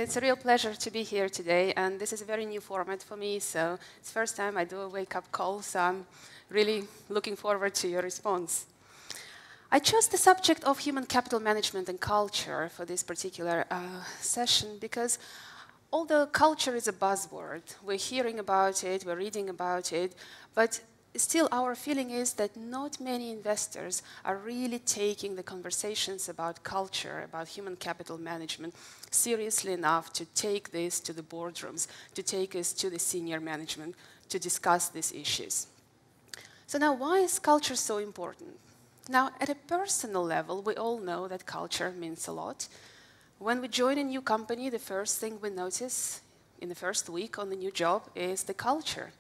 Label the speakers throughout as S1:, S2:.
S1: It's a real pleasure to be here today, and this is a very new format for me, so it's the first time I do a wake-up call, so I'm really looking forward to your response. I chose the subject of human capital management and culture for this particular session because although culture is a buzzword, we're hearing about it, we're reading about it, but still our feeling is that not many investors are really taking the conversations about culture, about human capital management, seriously enough to take this to the boardrooms, to take this to the senior management, to discuss these issues. So now, why is culture so important? Now, at a personal level, we all know that culture means a lot. When we join a new company, the first thing we notice in the first week on the new job is the culture.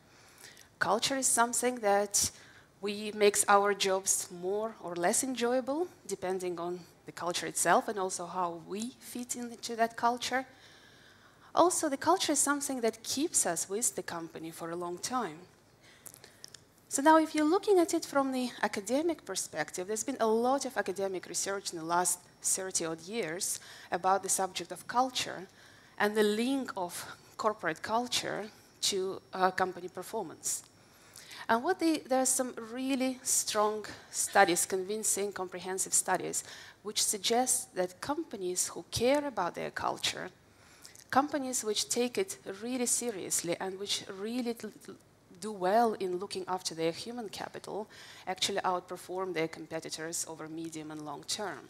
S1: Culture is something that makes our jobs more or less enjoyable, depending on the culture itself and also how we fit into that culture. Also, the culture is something that keeps us with the company for a long time. So now, if you're looking at it from the academic perspective, there's been a lot of academic research in the last 30-odd years about the subject of culture and the link of corporate culture to company performance. And there are some really strong studies, convincing, comprehensive studies, which suggest that companies who care about their culture, companies which take it really seriously and which really do well in looking after their human capital, actually outperform their competitors over medium and long term.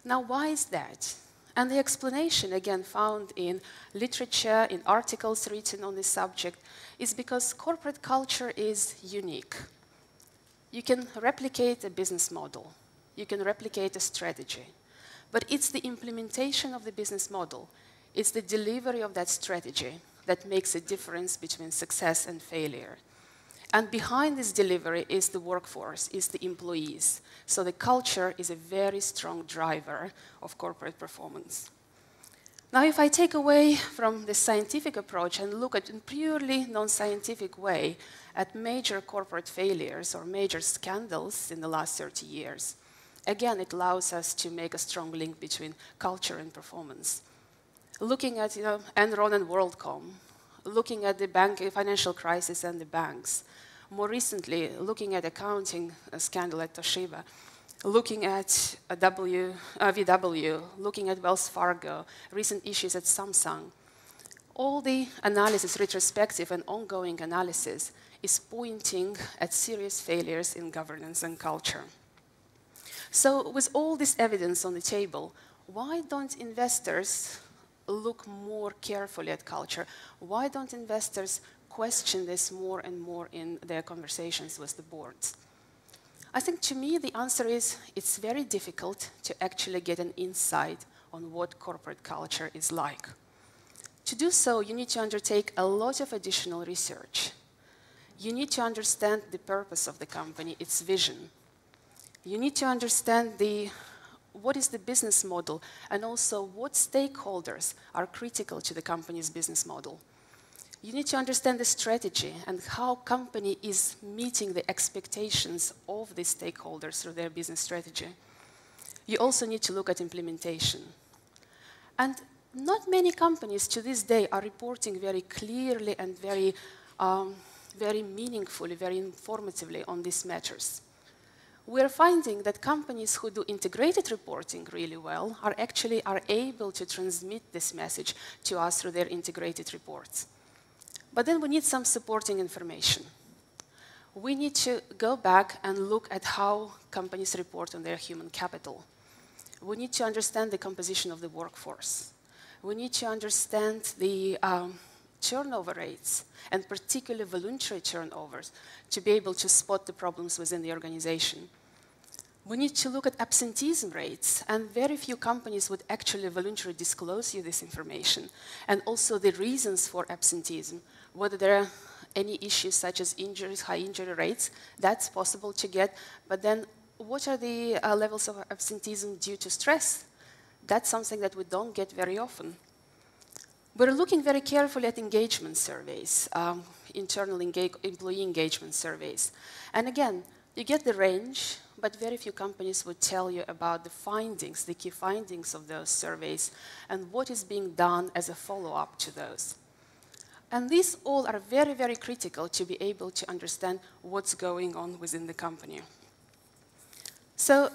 S1: Now, why is that? And the explanation, again, found in literature, in articles written on this subject, is because corporate culture is unique. You can replicate a business model. You can replicate a strategy. But it's the implementation of the business model, it's the delivery of that strategy that makes a difference between success and failure. And behind this delivery is the workforce, is the employees. So the culture is a very strong driver of corporate performance. Now, if I take away from the scientific approach and look at in purely non-scientific way at major corporate failures or major scandals in the last 30 years, again, it allows us to make a strong link between culture and performance. Looking at Enron and WorldCom, looking at the financial crisis and the banks, more recently, looking at accounting scandal at Toshiba, looking at VW, looking at Wells Fargo, recent issues at Samsung. All the analysis, retrospective and ongoing analysis, is pointing at serious failures in governance and culture. So with all this evidence on the table, why don't investors look more carefully at culture? Why don't investors question this more and more in their conversations with the boards? I think to me the answer is it's very difficult to actually get an insight on what corporate culture is like. To do so, you need to undertake a lot of additional research. You need to understand the purpose of the company, its vision. You need to understand what is the business model and also what stakeholders are critical to the company's business model. You need to understand the strategy and how company is meeting the expectations of the stakeholders through their business strategy. You also need to look at implementation. And not many companies to this day are reporting very clearly and very meaningfully, very informatively on these matters. We're finding that companies who do integrated reporting really well are able to transmit this message to us through their integrated reports. But then we need some supporting information. We need to go back and look at how companies report on their human capital. We need to understand the composition of the workforce. We need to understand the turnover rates, and particularly voluntary turnovers, to be able to spot the problems within the organization. We need to look at absenteeism rates, and very few companies would actually voluntarily disclose you this information, and also the reasons for absenteeism, whether there are any issues such as injuries, high injury rates, that's possible to get, but then what are the levels of absenteeism due to stress? That's something that we don't get very often. We're looking very carefully at engagement surveys, internal employee engagement surveys. And again, You get the range, but very few companies would tell you about the findings, the key findings of those surveys, and what is being done as a follow-up to those. And these all are very, very critical to be able to understand what's going on within the company. So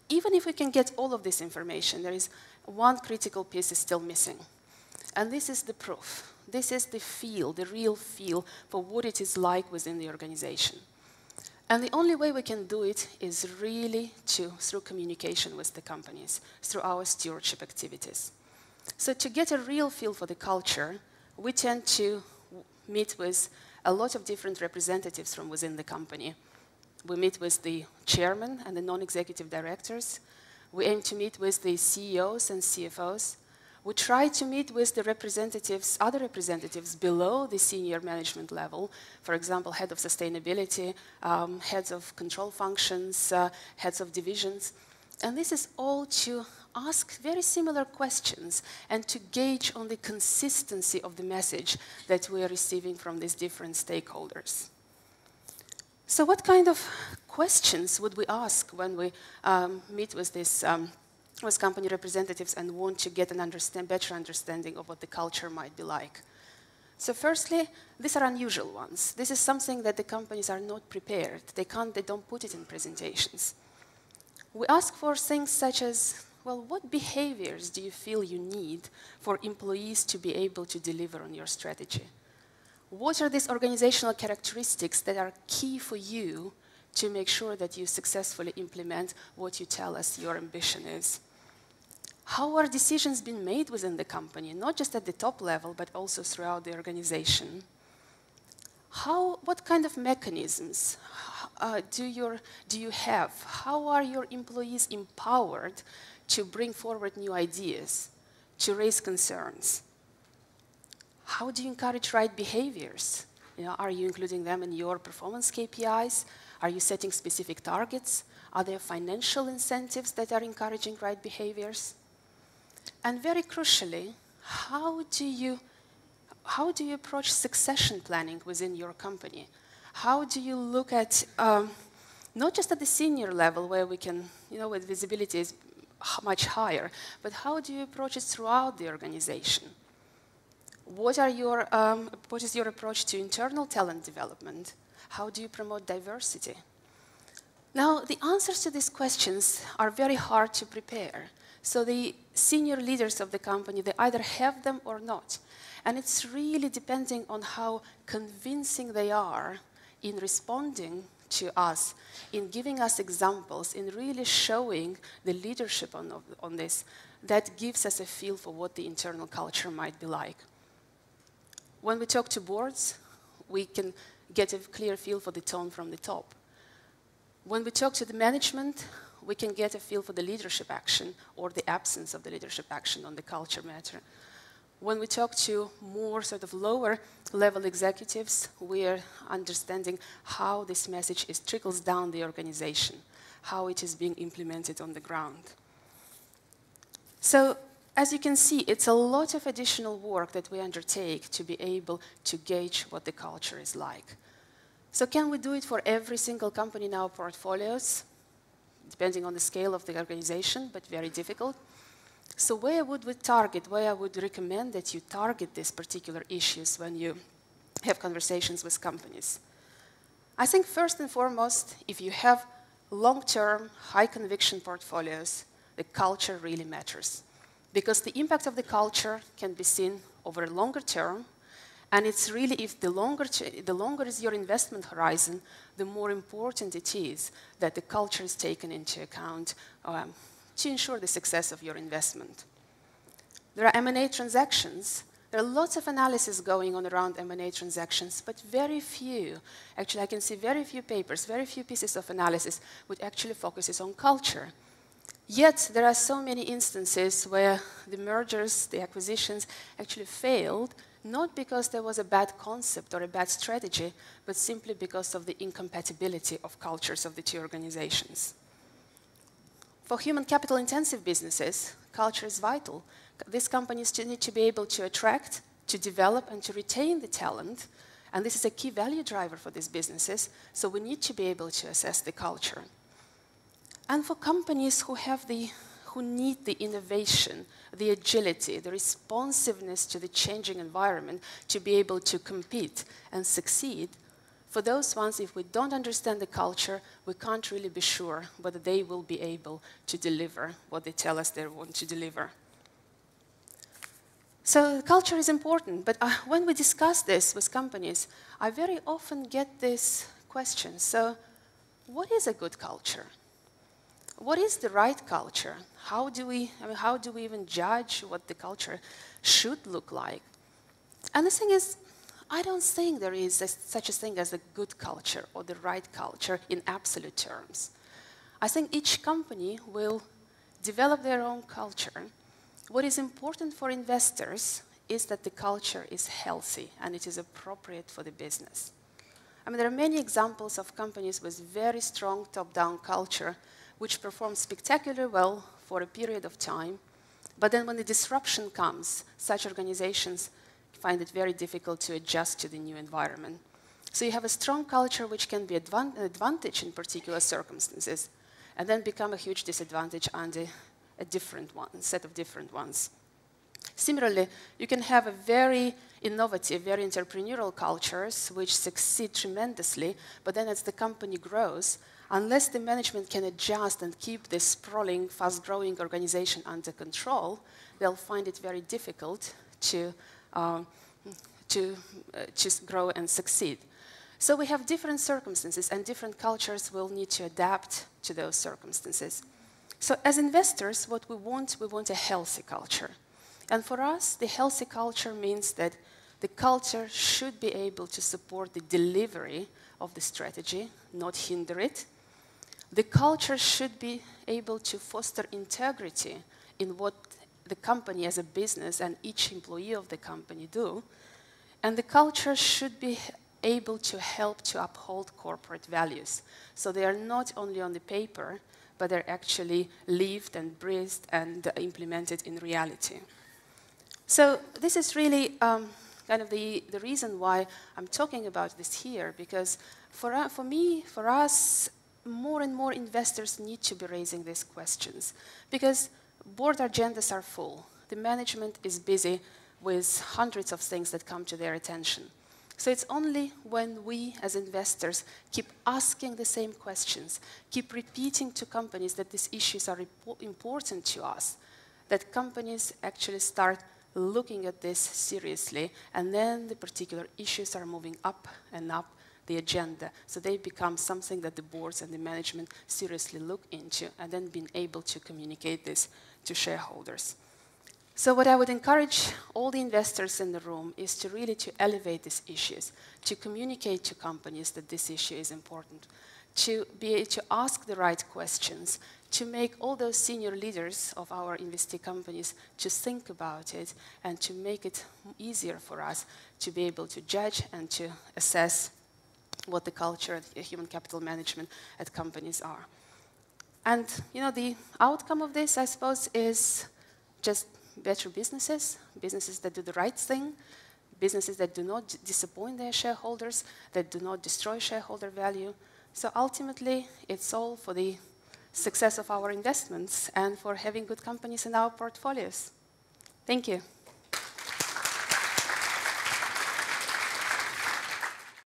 S1: even if we can get all of this information, there is one critical piece is still missing. And this is the proof. This is the feel, the real feel for what it is like within the organization. And the only way we can do it is really through communication with the companies, through our stewardship activities. So to get a real feel for the culture, we tend to meet with a lot of different representatives from within the company. We meet with the chairman and the non-executive directors. We aim to meet with the CEOs and CFOs. We try to meet with the representatives, other representatives below the senior management level, for example, head of sustainability, heads of control functions, heads of divisions. And this is all to ask very similar questions and to gauge on the consistency of the message that we are receiving from these different stakeholders. So what kind of questions would we ask when we meet with this with company representatives and want to get an better understanding of what the culture might be like? So firstly, these are unusual ones. This is something that the companies are not prepared. They don't put it in presentations. We ask for things such as, well, what behaviors do you feel you need for employees to be able to deliver on your strategy? What are these organizational characteristics that are key for you to make sure that you successfully implement what you tell us your ambition is? How are decisions being made within the company, not just at the top level, but also throughout the organization? What kind of mechanisms do you have? How are your employees empowered to bring forward new ideas, to raise concerns? How do you encourage right behaviors? Are you including them in your performance KPIs? Are you setting specific targets? Are there financial incentives that are encouraging right behaviors? And very crucially, how do you approach succession planning within your company? How do you look at, not just at the senior level where we can, where visibility is much higher, but how do you approach it throughout the organization? What is your approach to internal talent development? How do you promote diversity? Now, the answers to these questions are very hard to prepare. So the senior leaders of the company, they either have them or not. And it's really depending on how convincing they are in responding to us, in giving us examples, in really showing the leadership on this, that gives us a feel for what the internal culture might be like. When we talk to boards, we can get a clear feel for the tone from the top. When we talk to the management, we can get a feel for the leadership action or the absence of the leadership action on the culture matter. When we talk to more sort of lower level executives, we are understanding how this message trickles down the organization, how it is being implemented on the ground. So, as you can see, it's a lot of additional work that we undertake to be able to gauge what the culture is like. So can we do it for every single company in our portfolios? Depending on the scale of the organization, but very difficult. So where would we target, where I would recommend that you target these particular issues when you have conversations with companies? I think first and foremost, if you have long-term, high-conviction portfolios, the culture really matters. Because the impact of the culture can be seen over a longer term, and it's really, if the longer is your investment horizon, the more important it is that the culture is taken into account to ensure the success of your investment. There are M&A transactions. There are lots of analysis going on around M&A transactions, but very few, actually I can see very few papers, very few pieces of analysis which actually focuses on culture. Yet there are so many instances where the mergers, the acquisitions actually failed, not because there was a bad concept or a bad strategy, but simply because of the incompatibility of cultures of the two organizations. For human capital intensive businesses, culture is vital. These companies need to be able to attract, to develop, and to retain the talent, And this is a key value driver for these businesses, so we need to be able to assess the culture. And for companies who need the innovation, the agility, the responsiveness to the changing environment to be able to compete and succeed, for those ones, if we don't understand the culture, we can't really be sure whether they will be able to deliver what they tell us they want to deliver. So culture is important, but when we discuss this with companies, I very often get this question. So what is a good culture? What is the right culture? How do we even judge what the culture should look like? And the thing is, I don't think there is such a thing as a good culture or the right culture in absolute terms. I think each company will develop their own culture. What is important for investors is that the culture is healthy and it is appropriate for the business. I mean, there are many examples of companies with very strong top-down culture which perform spectacularly well for a period of time, but then when the disruption comes, such organizations find it very difficult to adjust to the new environment. So you have a strong culture which can be an advantage in particular circumstances, and then become a huge disadvantage under a different one, set of different ones. Similarly, you can have a very innovative, very entrepreneurial cultures which succeed tremendously, but then as the company grows, unless the management can adjust and keep this sprawling, fast-growing organization under control, they'll find it very difficult to grow and succeed. So we have different circumstances, and different cultures will need to adapt to those circumstances. So as investors, what we want a healthy culture. And for us, the healthy culture means that the culture should be able to support the delivery of the strategy, not hinder it. The culture should be able to foster integrity in what the company as a business and each employee of the company do. And the culture should be able to help to uphold corporate values. So they are not only on the paper, but they're actually lived and breathed and implemented in reality. So this is really kind of the reason why I'm talking about this here, because for us, more and more investors need to be raising these questions, because board agendas are full. The management is busy with hundreds of things that come to their attention. So it's only when we, as investors, keep asking the same questions, keep repeating to companies that these issues are important to us, that companies actually start looking at this seriously, and then the particular issues are moving up and up the agenda. So they become something that the boards and the management seriously look into, and then being able to communicate this to shareholders. So what I would encourage all the investors in the room is to really elevate these issues, to communicate to companies that this issue is important, to be able to ask the right questions, to make all those senior leaders of our investee companies to think about it and to make it easier for us to be able to judge and to assess what the culture, the human capital management at companies are. And the outcome of this, I suppose, is just better businesses that do the right thing, businesses that do not disappoint their shareholders, that do not destroy shareholder value. So ultimately, it's all for the success of our investments and for having good companies in our portfolios. Thank you.